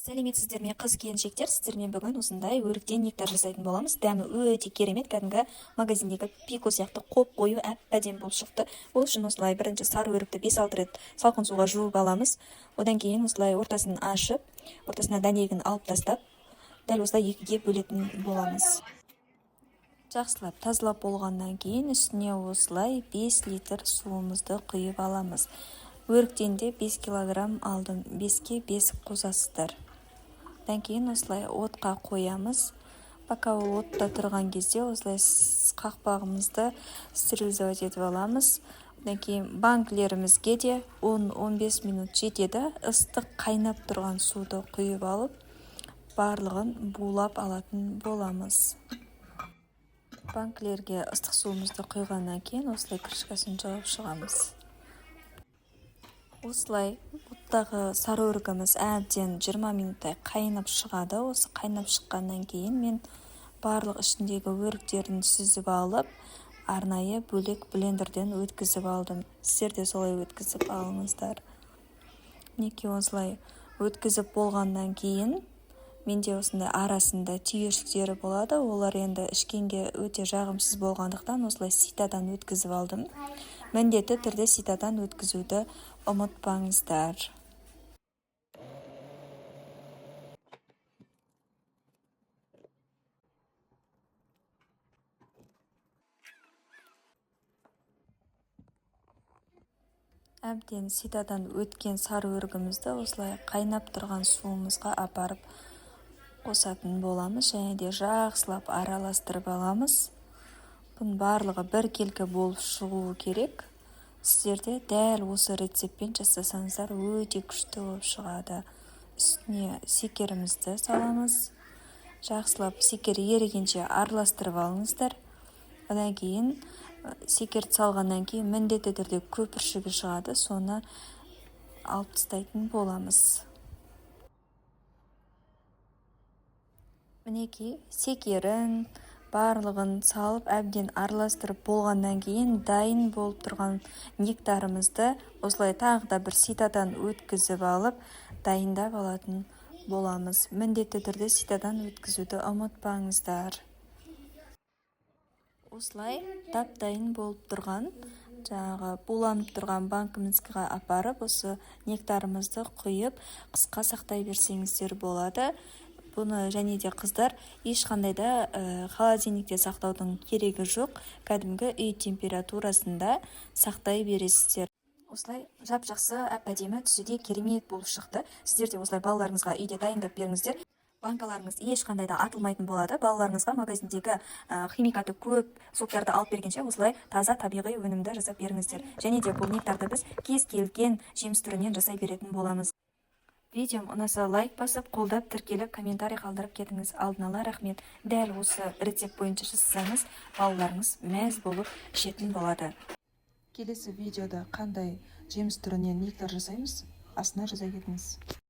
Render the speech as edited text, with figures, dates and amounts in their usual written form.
Сәлеметсіздер ме қыз келіншектер, сіздермен бүгін осындай өріктен нектар жасайтын боламыз. Дәмі өте керемет, кәдімгі магазиндегі пико сияқты қоп қою әп-әдемі болып шықты. Ол үшін осылай бірінші сары өрікті 5-6 рет салқын суға жуып аламыз. Одан кейін осылай ортасын ашып, ортасына дәнегін алып тастап, дәл осылай екіге бөлетін боламыз. Жақсылап тазалап болғаннан кейін үстіне осылай 5 литр суымызды құйып аламыз. Өріктен де 5 килограмм алдым, 5-ке 5 қосасыздар. Одан кейін осылай отқа қоямыз. Пока ол отта тұрған кезде осылай қақпағымызды стерилизовать етіп аламыз. Одан кейін банкілерімізге де 10-15 минут жетеді. Ыстық қайнап тұрған суды құйып алып, барлығын булап алатын боламыз. Банкілерге ыстық суымызды құйғаннан кейін осылай крышкасын жауып шығамыз. Осылай оттағы сары өрігіміз әбден 20 минуттай қайнап шығады. Осы қайнап шыққаннан кейін мен барлық ішіндегі өріктерін сүзіп алып, арнайы бөлек блендерден өткізіп алдым. Сіздер де солай өткізіп алыңыздар. Мінекей осылай өткізіп болғаннан кейін менде осындай арасында түйіршіктері болады. Олар енді ішкенге өте жағымсыз болғандықтан осылай ситадан өткізіп алдым. Міндетті түрде ситадан өткізуді ұмытпаңыздар. Әбден ситадан өткен сары өрігімізді осылай қайнап тұрған суымызға апарып қосатын боламыз, және де жақсылап араластырып аламыз. Бұның барлығы бір келкі болып шығуы керек. Сіздерде дәл осы рецептпен жасасаңыздар өте күшті болып шығады. Үстіне секерімізді саламыз. Жақсылап секер ерігенше араластырып алыңыздар. Одан кейін секерді салғаннан кейін міндетті түрде көпіршігі шығады, соны алып тастайтын боламыз. Мінекей секерін барлығын салып әбден араластырып болғаннан кейін дайын болып тұрған нектарымызды осылай тағы да бір ситадан өткізіп алып дайындап алатын боламыз. Міндетті түрде ситадан өткізуді ұмытпаңыздар. Осылай дайын болып тұрған, буланып тұрған банкімізге апарып, осы нектарымызды құйып, қысқа сақтай берсеңіздер болады. Бұны және де қыздар ешқандай да холодильникте сақтаудың керегі жоқ. Кәдімгі үй температурасында сақтай бересіздер. Осылай жап-жақсы әп-әдемі түсіде керемет болып шықты. Сіздер де осылай балаларыңызға үйде дайындап беріңіздер. Банкаларыңыз ешқандай да атылмайтын болады. Балаларыңызға магазиндегі химикаты көп соктарды алып бергенше осылай таза табиғи өнімді жасап беріңіздер. Және де бұл нектарды біз кез келген жеміс түрінен жасай беретін боламыз. Видеом ұнаса лайк басып, қолдап, тіркеліп, комментарий қалдырып кетіңіз. Алдын ала рахмет. Дәл осы рецепт бойынша жасасаңыз, балаларыңыз мәз болып ішетін болады. Келесі видеода қандай жеміс түрінен нектар жасаймыз, астына жаза кетіңіз.